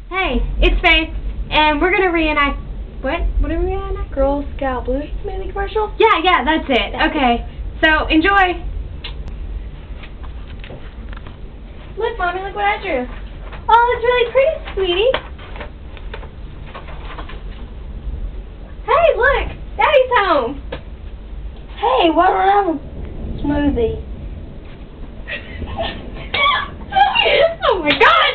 Hey, it's Faith, and we're gonna reenact. What? What are we reenact? Girlscout Blue Smoothie commercial? Yeah, that's it. Okay, so enjoy. Look, Mommy, look what I drew. Oh, it's really pretty, sweetie. Hey, look, Daddy's home. Hey, why don't I have a smoothie? Oh my God!